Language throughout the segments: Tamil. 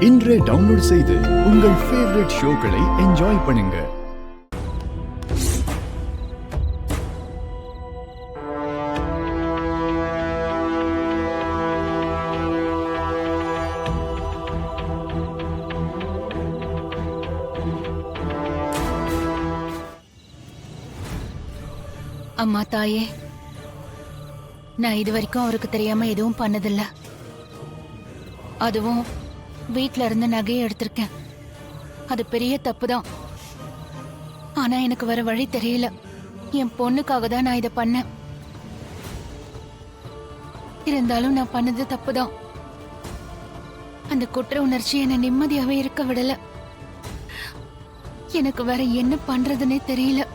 இன்றே டவுன்லோட் செய்து உங்கள் ஃபேவரட் ஷோக்களை என்ஜாய் பண்ணுங்க. அம்மா தாயே, நான் இது வரைக்கும் அவருக்கு தெரியாம எதுவும் பண்ணதில்ல. அதுவும் வீட்ல இருந்து நகையை எடுத்திருக்கேன். அது பெரிய தப்புதான். ஆனா எனக்கு வர வழி தெரியல. என் பொண்ணுக்காக தான் நான் இதை பண்ணேன். இருந்தாலும் நான் பண்ணது தப்புதான். அந்த குற்ற உணர்ச்சி என்னை நிம்மதியாவே இருக்க விடல. எனக்கு வேற என்ன பண்றதுன்னே தெரியல.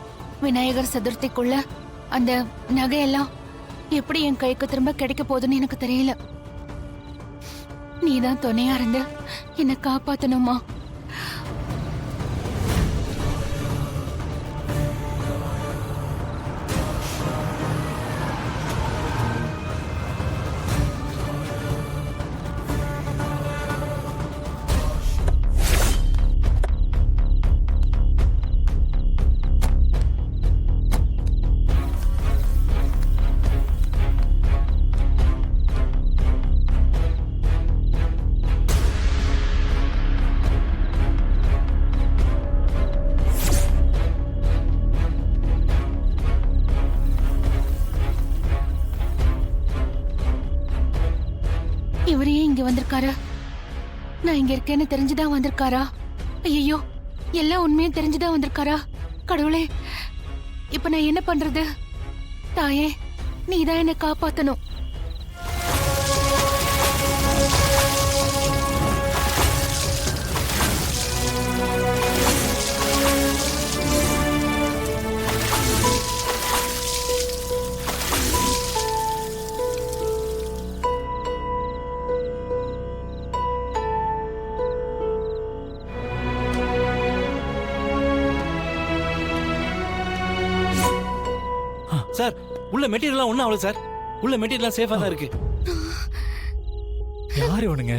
விநாயகர் சதுர்த்திக்குள்ள அந்த நகையெல்லாம் எப்படி என் கைக்கு திரும்ப கிடைக்க போகுதுன்னு எனக்கு தெரியல. நீதான் துணையா இருந்து என்னை காப்பாத்தணுமா? இவரே இங்க வந்திருக்காரா? நான் இங்க இருக்கேன்னு தெரிஞ்சுதான் வந்திருக்காரா? ஐயோ, எல்லாம் உண்மையும் தெரிஞ்சுதான் வந்திருக்காரா? கடவுளே, இப்ப நான் என்ன பண்றது? தாயே, நீதான் என்னை காப்பாத்தணும். சார், உள்ள மெட்டீரியல்லாம் ஒன்றும் அவ்வளோ சார். உள்ள மெட்டீரியல்லாம் சேஃபாக தான் இருக்கு. யார் இவனுங்க?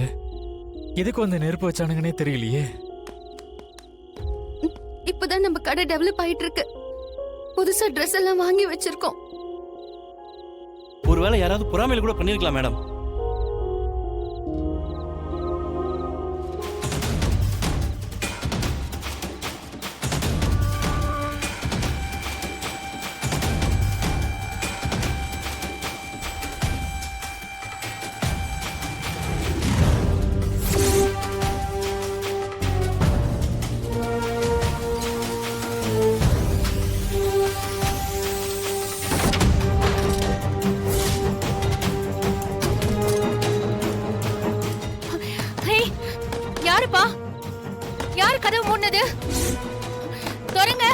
எதுக்கு வந்து நெருப்பு வச்சானுங்கன்னே தெரியலையே. இப்பதான் நம்ம கடை டெவலப் ஆயிட்டு இருக்கு. புதுசா ட்ரெஸ் எல்லாம் வாங்கி வச்சிருக்கோம். ஒருவேளை யாராவது பொறாமையில கூட பண்ணிருக்கலாம் மேடம். யாருப்பா? யாரு கதவு மூடுனது? தொடங்க.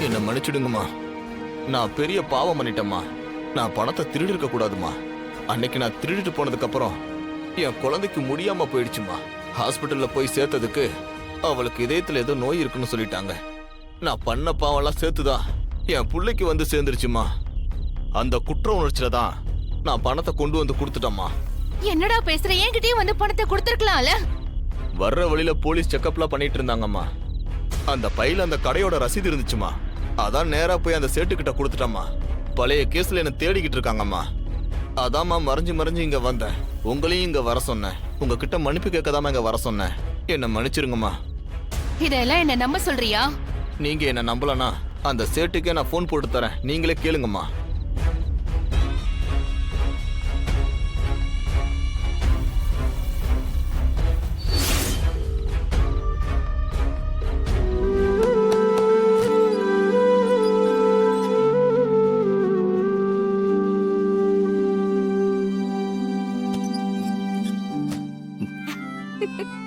என்ன மன்னிச்சிடுங்கம்மா. நான் பெரிய பாவம் பண்ணிட்டேம்மா. நான் பணத்தை திருடி இருக்க கூடாதுமா. அன்னைக்கு நான் திருடிட்டு போனதுக்கு அப்புறம் என் குழந்தைக்கு முடியாம போயிடுச்சுமா. ஹாஸ்பிட்டல்ல போய் சேர்த்ததுக்கு அவளுக்கு இதயத்துல ஏதோ நோய் இருக்குன்னு சொல்லிட்டாங்க. நான் பண்ண பாவம்லாம் சேர்த்துதான் என் பிள்ளைக்கு வந்து சேர்ந்துருச்சுமா. அந்த குற்ற உணர்ச்சியில தான் நான் பணத்தை கொண்டு வந்து கொடுத்துட்டேம்மா. என்னடா பேசுற? என்கிட்டயும் வந்து பணத்தை கொடுத்துருக்கலாம்ல. வர்ற வழியில போலீஸ் செக்அப்லாம் பண்ணிட்டு இருந்தாங்கம்மா. அந்த பையில அந்த கடையோட ரசீது இருந்துச்சுமா. அதான் நேரா போய் அந்த சேட்டுக்கிட்ட கொடுத்துட்டம்மா. பழைய கேஸ்ல என்ன தேடிக்கிட்டு இருக்காங்கம்மா. அதாம்மா மறைஞ்சு மறைஞ்சு இங்க வந்தேன். உங்களையும் இங்க வர சொன்னேன். உங்ககிட்ட மன்னிப்பு கேட்கதாம இங்க வர சொன்னேன். என்ன மன்னிச்சிருங்கம்மா. இதெல்லாம் என்ன நம்ப சொல்றியா? நீங்க என்ன நம்பலனா அந்த சேட்டுக்கே நான் போன் போட்டு தரேன். நீங்களே கேளுங்கம்மா.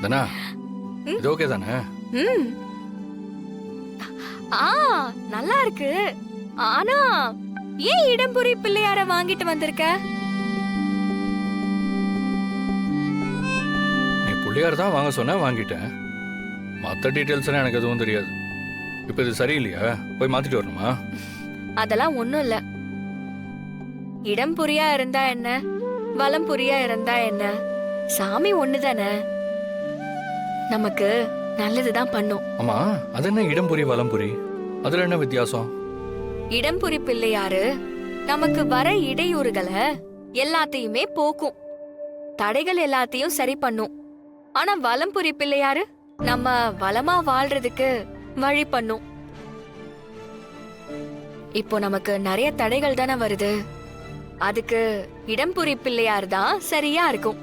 தனா, இது ஓகே தானே? ஆ நல்லா இருக்கு. ஆனா ஏன் இடம்புரி பிள்ளையார வாங்கிட்டு வந்திருக்க? நீ பிள்ளையார் தான் வாங்க சொன்ன, வாங்கிட்டேன். மற்ற டீட்டெயில்ஸ்லாம் எனக்கு எதுவும் தெரியாது. இப்போ இது சரியில்லையா? போய் மாத்திட்டு வரணுமா? அதெல்லாம் ஒண்ணும் இல்ல. இடம்புரியா இருந்தா என்ன, வலம்புரியா இருந்தா என்ன, சாமி ஒண்ணுதானே. நமக்கு நல்லதுதான் பண்ணும். ஆமா, அது என்ன இடம்புரி வலம்புரி? அதுல என்ன வித்தியாசம்? இடம்புரி பிள்ளையாரு நமக்கு வர இடையூறுகளை எல்லாத்தையுமே போக்கும், தடைகள் எல்லாத்தையும் சரி பண்ணும். ஆனா வலம்புரி பிள்ளையாரு நம்ம வளமா வாழ்றதுக்கு வழி பண்ணும். இப்போ நமக்கு நிறைய தடைகள் தானே வருது, அதுக்கு இடம்புரி பிள்ளையார் தான் சரியா இருக்கும்.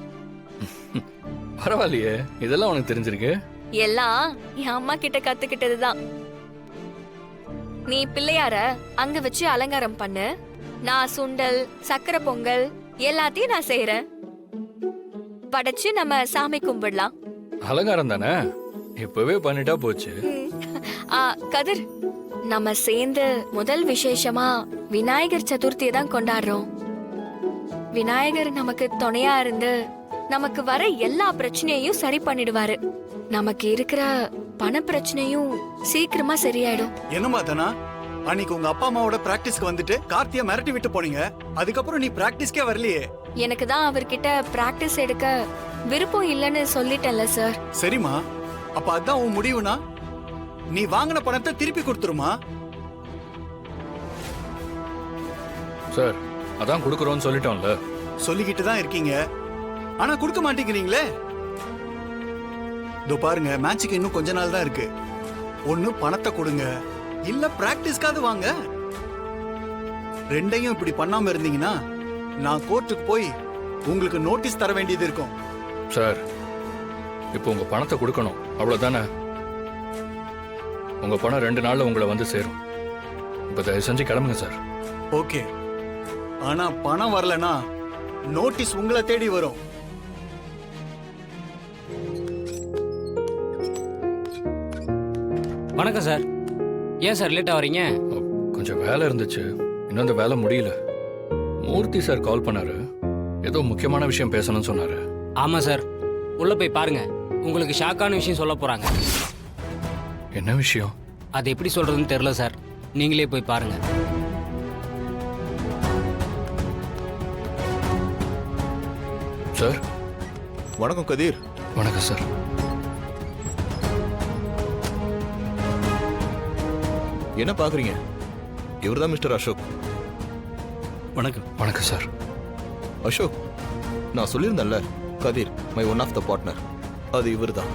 பரவாயில்லையே, இதெல்லாம் உனக்கு தெரிஞ்சிருக்கு. எல்லாம் என் அம்மா கிட்ட கத்துக்கிட்டதுதான். நீ பிள்ளையார அங்க வச்சு அலங்காரம் பண்ணு, நான் சுண்டல் சக்கரை பொங்கல் எல்லாத்தையும் நான் செய்யறேன். படைச்சு நம்ம சாமி கும்பிடலாம். அலங்காரம் தானே, இப்பவே பண்ணிட்டா போச்சு. கதிர், நம்ம சேர்ந்து முதல் விசேஷமா விநாயகர் சதுர்த்தியை தான் கொண்டாடுறோம். விநாயகர் நமக்கு துணையா இருந்து நமக்கு வர எல்லா பிரச்சனையையும் சரி பண்ணிடுவாரு. நமக்கு இருக்கிற பண பிரச்சனையும் சீக்கிரமா சரியாயிடும். என்னமா தானா, அன்னைக்கு உங்க அப்பா அம்மாவோட பிராக்டிஸ்க்கு வந்துட்டு கார்த்திய மிரட்டி விட்டு போனீங்க. அதுக்கப்புறம் நீ பிராக்டிஸ்க்கே வரலையே. எனக்கு தான் அவர்கிட்ட பிராக்டிஸ் எடுக்க விருப்பம் இல்லைன்னு சொல்லிட்டேன்ல சார். சரிம்மா, அப்ப அதான் உன் முடிவுனா நீ வாங்கின பணத்தை திருப்பி கொடுத்துருமா? சார், அதான் கொடுக்குறோன்னு சொல்லிட்டோம்ல. சொல்லிக்கிட்டு தான் இருக்கீங்க, ஆனா கொடுக்க மாட்டேங்கிறீங்களே. இதோ பாருங்க, மேட்சுக்கு இன்னும் கொஞ்ச நாள் தான் இருக்கு. ஒண்ணு பணத்தை கொடுங்க, இல்ல பிராக்டிஸ்க்காவது வாங்க. ரெண்டையும் இப்படி பண்ணாம இருந்தீங்கன்னா நான் கோர்ட்டுக்கு போய் உங்களுக்கு நோட்டீஸ் தர வேண்டியது இருக்கும். சார், இப்போ உங்க பணத்தை கொடுக்கணும், அவ்வளவுதானே? உங்க பணம் 2 நாள்ல உங்களை வந்து சேரும். இப்ப தயவு செஞ்சு கிளம்புங்க சார். ஓகே, ஆனா பணம் வரலனா நோட்டீஸ் உங்களை தேடி வரும். வணக்கம் சார். ஏன் சார் லேட்டா வரீங்க? கொஞ்சம் வேலை இருந்துச்சு, இன்னும் அந்த வேலை முடியல. மூர்த்தி சார் கால் பண்ணாரு, ஏதோ முக்கியமான விஷயம் பேசணும்னு சொன்னாரு. ஆமா சார், உள்ள போய் பாருங்க, உங்களுக்கு ஷாக்கான விஷயம் சொல்ல போறாங்க. என்ன விஷயம்? அது எப்படி சொல்றதுன்னு தெரியல சார், நீங்களே போய் பாருங்க. சார். வணக்கம் கதிர். வணக்கம் சார். என்ன பாக்குறீங்க? இவர்தான் மிஸ்டர் அசோக். வணக்கம். வணக்கம் சார். அசோக், நான் சொல்லியிருந்தேன்ல, Kathir my one of the partner, அது இவர்தான்.